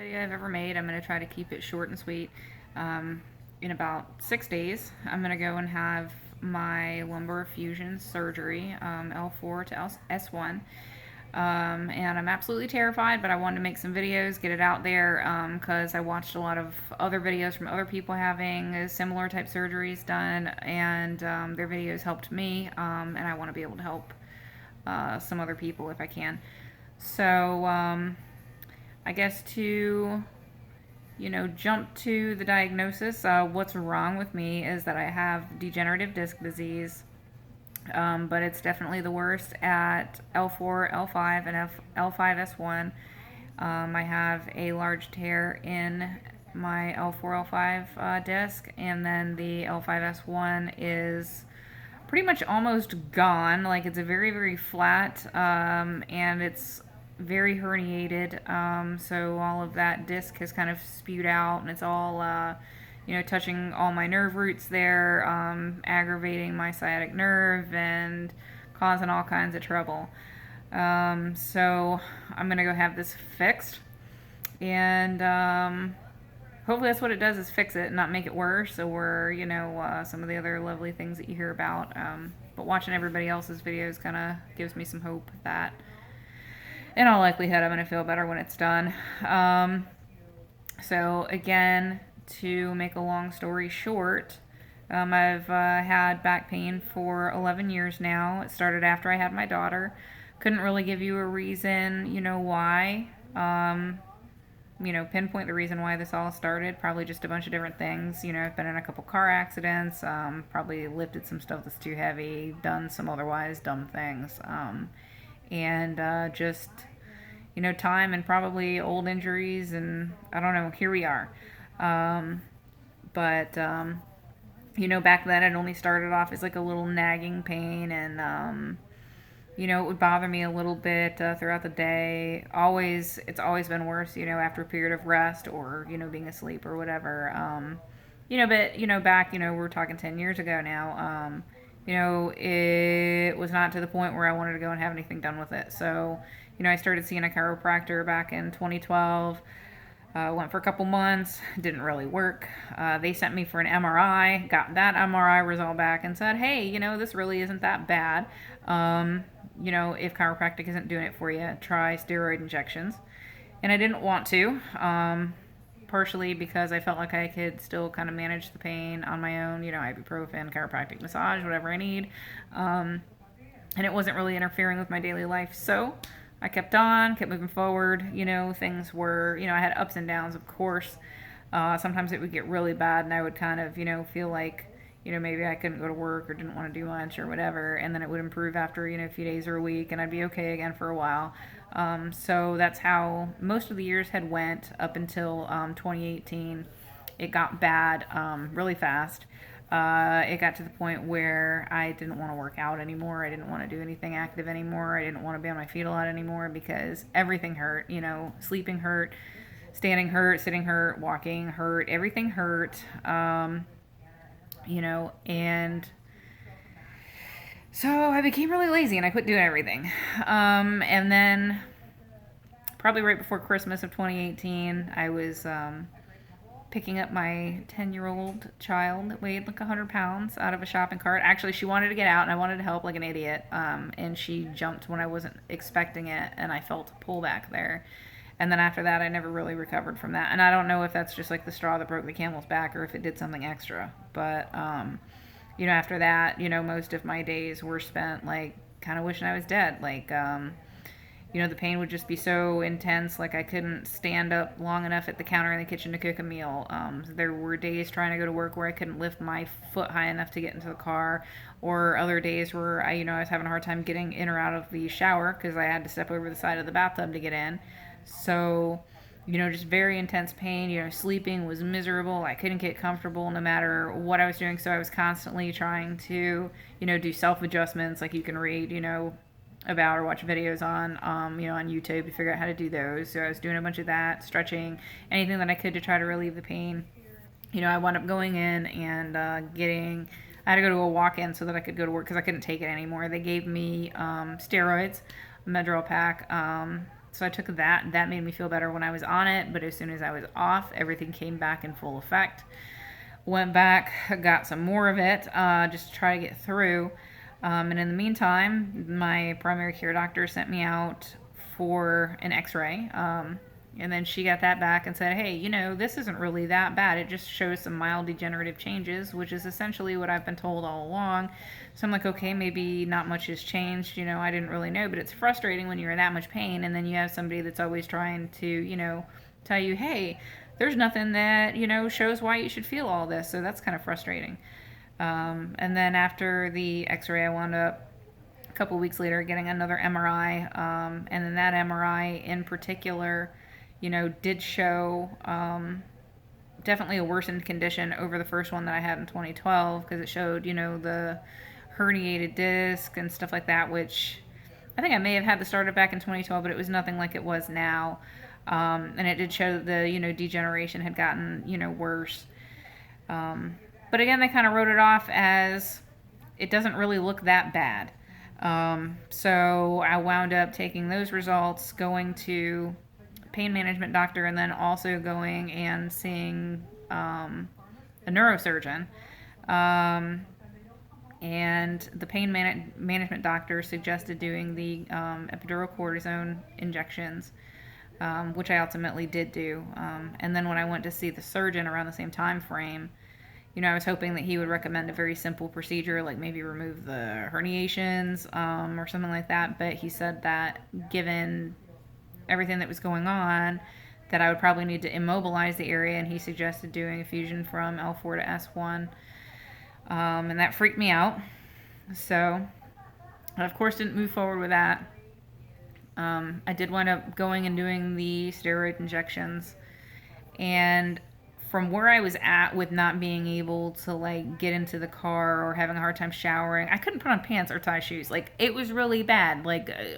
Video I've ever made. I'm going to try to keep it short and sweet. In about 6 days, I'm going to go and have my lumbar fusion surgery, L4 to S1. And I'm absolutely terrified, but I wanted to make some videos, get it out there, because I watched a lot of other videos from other people having similar type surgeries done, and their videos helped me, and I want to be able to help some other people if I can. So, I guess to jump to the diagnosis, what's wrong with me is that I have degenerative disc disease, but it's definitely the worst at L4, L5, and L5-S1. I have a large tear in my L4, L5 disc, and then the L5-S1 is pretty much almost gone. Like, it's a very, very flat, and it's very herniated. So all of that disc has kind of spewed out, and it's all, touching all my nerve roots there, aggravating my sciatic nerve and causing all kinds of trouble. So I'm gonna go have this fixed, and hopefully that's what it does, is fix it and not make it worse, or some of the other lovely things that you hear about. But watching everybody else's videos kind of gives me some hope that in all likelihood I'm going to feel better when it's done. So again, to make a long story short, I've had back pain for 11 years now. It started after I had my daughter. Couldn't really give you a reason, why. Pinpoint the reason why this all started. Probably just a bunch of different things. I've been in a couple car accidents, probably lifted some stuff that's too heavy, done some otherwise dumb things, and just, time and probably old injuries, and I don't know, here we are. But back then it only started off as like a little nagging pain, and it would bother me a little bit throughout the day. It's always been worse, after a period of rest, or, being asleep or whatever. But, back, we're talking 10 years ago now, it was not to the point where I wanted to go and have anything done with it. So, I started seeing a chiropractor back in 2012. Went for a couple months, didn't really work. They sent me for an MRI, got that MRI result back and said, hey, this really isn't that bad. If chiropractic isn't doing it for you, try steroid injections. And I didn't want to, partially because I felt like I could still kind of manage the pain on my own, ibuprofen, chiropractic massage, whatever I need. And it wasn't really interfering with my daily life. So I kept moving forward. Things were, I had ups and downs, of course. Sometimes it would get really bad, and I would kind of, feel like, maybe I couldn't go to work or didn't want to do much or whatever. And then it would improve after, a few days or a week, and I'd be okay again for a while. So that's how most of the years had went up until 2018. It got bad really fast. It got to the point where I didn't want to work out anymore. I didn't want to do anything active anymore. I didn't want to be on my feet a lot anymore because everything hurt. Sleeping hurt, standing hurt, sitting hurt, walking hurt, everything hurt. And so I became really lazy and I quit doing everything. And then probably right before Christmas of 2018, I was picking up my 10-year-old child that weighed like 100 pounds out of a shopping cart. Actually, she wanted to get out and I wanted to help like an idiot. And she jumped when I wasn't expecting it, and I felt a pull back there. And then after that, I never really recovered from that. And I don't know if that's just like the straw that broke the camel's back or if it did something extra. But, after that, most of my days were spent like kind of wishing I was dead. Like, the pain would just be so intense. Like, I couldn't stand up long enough at the counter in the kitchen to cook a meal. There were days trying to go to work where I couldn't lift my foot high enough to get into the car, or other days where I was having a hard time getting in or out of the shower because I had to step over the side of the bathtub to get in. So, just very intense pain. Sleeping was miserable. I couldn't get comfortable no matter what I was doing. So I was constantly trying to, do self-adjustments like you can read, about or watch videos on, on YouTube to figure out how to do those. So I was doing a bunch of that, stretching, anything that I could to try to relieve the pain. I wound up going in and I had to go to a walk-in so that I could go to work because I couldn't take it anymore. They gave me steroids, Medrol pack, So I took that. That made me feel better when I was on it, but as soon as I was off, everything came back in full effect. Went back, got some more of it, just to try to get through. And in the meantime, my primary care doctor sent me out for an x-ray. And then she got that back and said, hey, this isn't really that bad. It just shows some mild degenerative changes, which is essentially what I've been told all along. So I'm like, okay, maybe not much has changed. I didn't really know, but it's frustrating when you're in that much pain and then you have somebody that's always trying to, tell you, hey, there's nothing that, shows why you should feel all this. So that's kind of frustrating. And then after the x-ray, I wound up a couple weeks later getting another MRI. And then that MRI in particular, did show definitely a worsened condition over the first one that I had in 2012 because it showed, the herniated disc and stuff like that, which I think I may have had to start it back in 2012, but it was nothing like it was now. And it did show that the, degeneration had gotten, worse. But again, they kind of wrote it off as it doesn't really look that bad. So I wound up taking those results, going to pain management doctor, and then also going and seeing a neurosurgeon. And the pain management doctor suggested doing the epidural cortisone injections, which I ultimately did do. And then when I went to see the surgeon around the same time frame, I was hoping that he would recommend a very simple procedure, like maybe remove the herniations or something like that. But he said that given everything that was going on, that I would probably need to immobilize the area, and he suggested doing a fusion from L4 to S1. And that freaked me out. So I, of course, didn't move forward with that. I did wind up going and doing the steroid injections. And from where I was at with not being able to get into the car or having a hard time showering, I couldn't put on pants or tie shoes. It was really bad.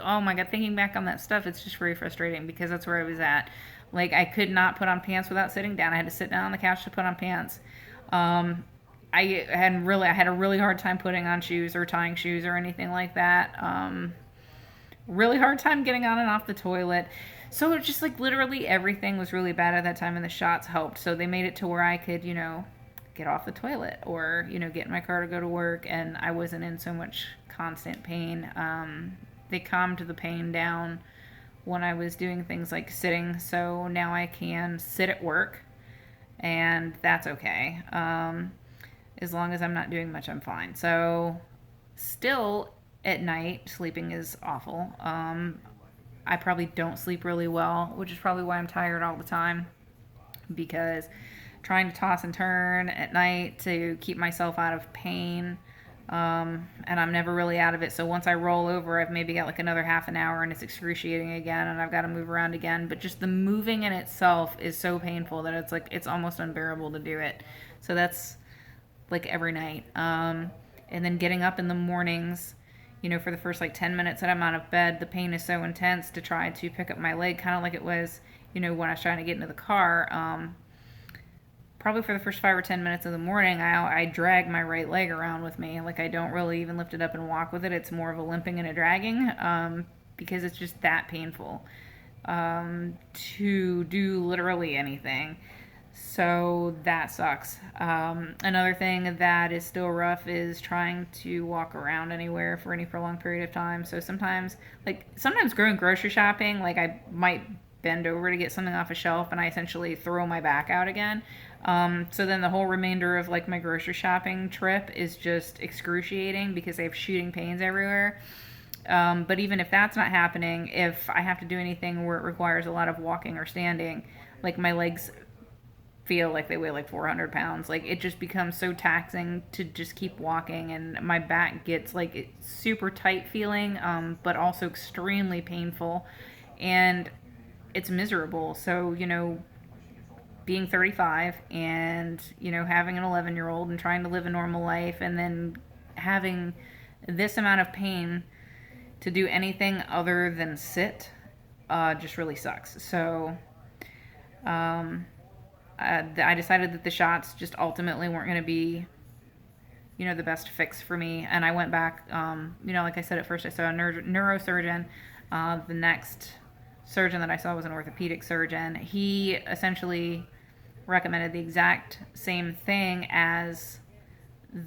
Oh my God, thinking back on that stuff, it's just very frustrating because that's where I was at. I could not put on pants without sitting down. I had to sit down on the couch to put on pants. I had a really hard time putting on shoes or tying shoes or anything like that. Really hard time getting on and off the toilet. So it just literally everything was really bad at that time, and the shots helped. So they made it to where I could, get off the toilet or, get in my car to go to work, and I wasn't in so much constant pain. They calmed the pain down when I was doing things like sitting, so now I can sit at work, and that's okay. As long as I'm not doing much, I'm fine. So still at night, sleeping is awful. I probably don't sleep really well, which is probably why I'm tired all the time, because trying to toss and turn at night to keep myself out of pain, and I'm never really out of it. So once I roll over, I've maybe got another half an hour and it's excruciating again, and I've got to move around again. But just the moving in itself is so painful that it's almost unbearable to do it. So that's every night. And then getting up in the mornings, for the first 10 minutes that I'm out of bed, the pain is so intense to try to pick up my leg, kind of like it was, when I was trying to get into the car. Probably for the first 5 or 10 minutes of the morning, I drag my right leg around with me. I don't really even lift it up and walk with it. It's more of a limping and a dragging, because it's just that painful to do literally anything. So that sucks. Another thing that is still rough is trying to walk around anywhere for any prolonged period of time. So sometimes going grocery shopping, I might bend over to get something off a shelf and I essentially throw my back out again. So then the whole remainder of my grocery shopping trip is just excruciating because I have shooting pains everywhere. But even if that's not happening, if I have to do anything where it requires a lot of walking or standing, my legs feel like they weigh 400 pounds. It just becomes so taxing to just keep walking, and my back gets it's super tight feeling, but also extremely painful, and it's miserable. So, being 35 and, having an 11-year-old and trying to live a normal life, and then having this amount of pain to do anything other than sit, just really sucks. So, I decided that the shots just ultimately weren't going to be, the best fix for me. And I went back, like I said at first, I saw a neurosurgeon the next surgeon that I saw was an orthopedic surgeon. He essentially recommended the exact same thing as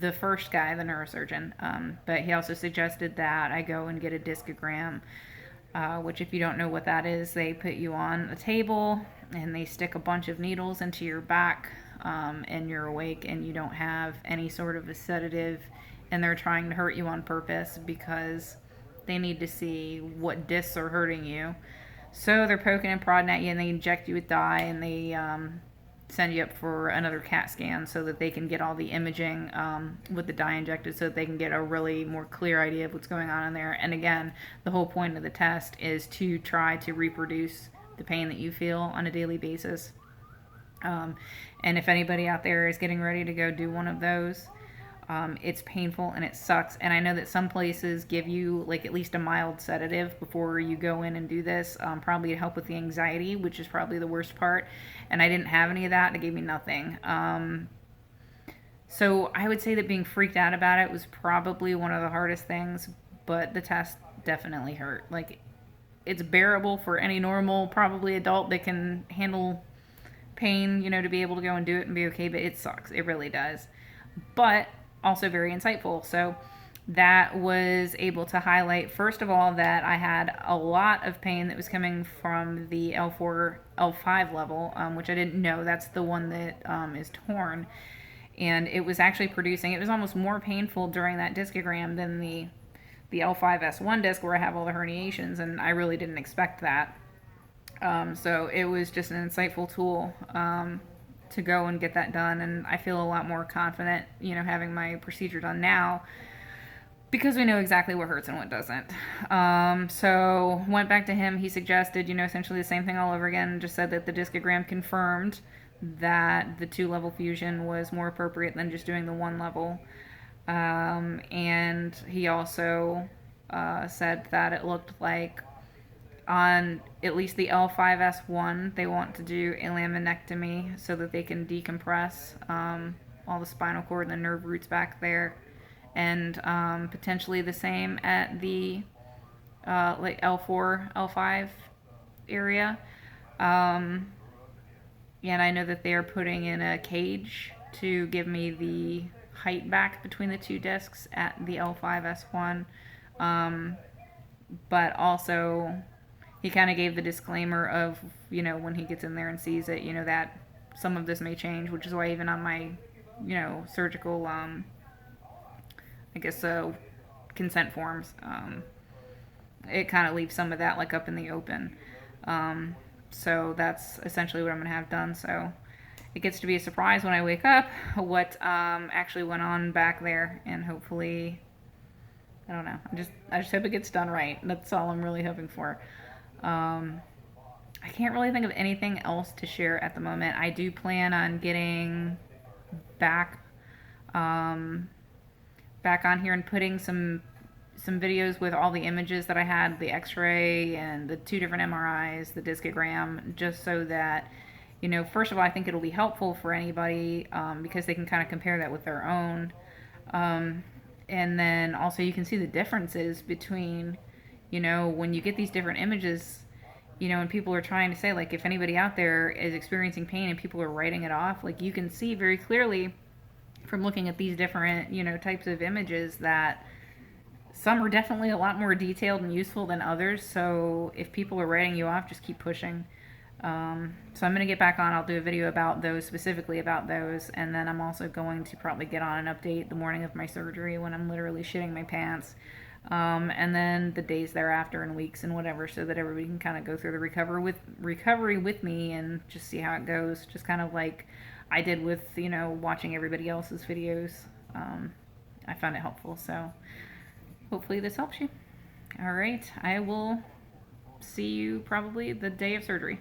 the first guy, the neurosurgeon, but he also suggested that I go and get a discogram, which, if you don't know what that is, they put you on a table and they stick a bunch of needles into your back, and you're awake and you don't have any sort of a sedative, and they're trying to hurt you on purpose because they need to see what discs are hurting you. So they're poking and prodding at you, and they inject you with dye, and they send you up for another CAT scan so that they can get all the imaging with the dye injected, so that they can get a really more clear idea of what's going on in there. And again, the whole point of the test is to try to reproduce the pain that you feel on a daily basis. And if anybody out there is getting ready to go do one of those, it's painful and it sucks. And I know that some places give you like at least a mild sedative before you go in and do this, probably to help with the anxiety, which is probably the worst part. And I didn't have any of that. It gave me nothing. So I would say that being freaked out about it was probably one of the hardest things, but the test definitely hurt. Like, it's bearable for any normal, probably adult that can handle pain, to be able to go and do it and be okay, but it sucks. It really does. But also very insightful. So that was able to highlight, first of all, that I had a lot of pain that was coming from the L4-L5 level, which I didn't know. That's the one that is torn. And it was actually it was almost more painful during that discogram than the L5-S1 disc, where I have all the herniations, and I really didn't expect that. So it was just an insightful tool to go and get that done, and I feel a lot more confident, having my procedure done now, because we know exactly what hurts and what doesn't. So went back to him. He suggested, essentially the same thing all over again. Just said that the discogram confirmed that the 2-level fusion was more appropriate than just doing the 1 level. And he also said that it looked like on at least the L5-S1, they want to do a laminectomy so that they can decompress all the spinal cord and the nerve roots back there, and potentially the same at the like L4, L5 area. And I know that they are putting in a cage to give me the height back between the 2 discs at the L5-S1. But also, he kind of gave the disclaimer of, when he gets in there and sees it, that some of this may change, which is why even on my, surgical, consent forms, it kind of leaves some of that like up in the open. So that's essentially what I'm going to have done. So it gets to be a surprise when I wake up what actually went on back there, and hopefully, I don't know, I just hope it gets done right. That's all I'm really hoping for. I can't really think of anything else to share at the moment. I do plan on getting back back on here and putting some videos with all the images that I had, the x-ray and the 2 different MRIs, the discogram, just so that, first of all, I think it'll be helpful for anybody, because they can kind of compare that with their own. And then also you can see the differences between, when you get these different images, and people are trying to say, like, if anybody out there is experiencing pain and people are writing it off, like, you can see very clearly from looking at these different, types of images that some are definitely a lot more detailed and useful than others. So if people are writing you off, just keep pushing. So I'm going to get back on. I'll do a video about those, specifically about those, and then I'm also going to probably get on an update the morning of my surgery when I'm literally shitting my pants, and then the days thereafter and weeks and whatever, so that everybody can kind of go through the recovery with me and just see how it goes, just kind of like I did with, watching everybody else's videos. I found it helpful, so hopefully this helps you. All right, I will see you probably the day of surgery.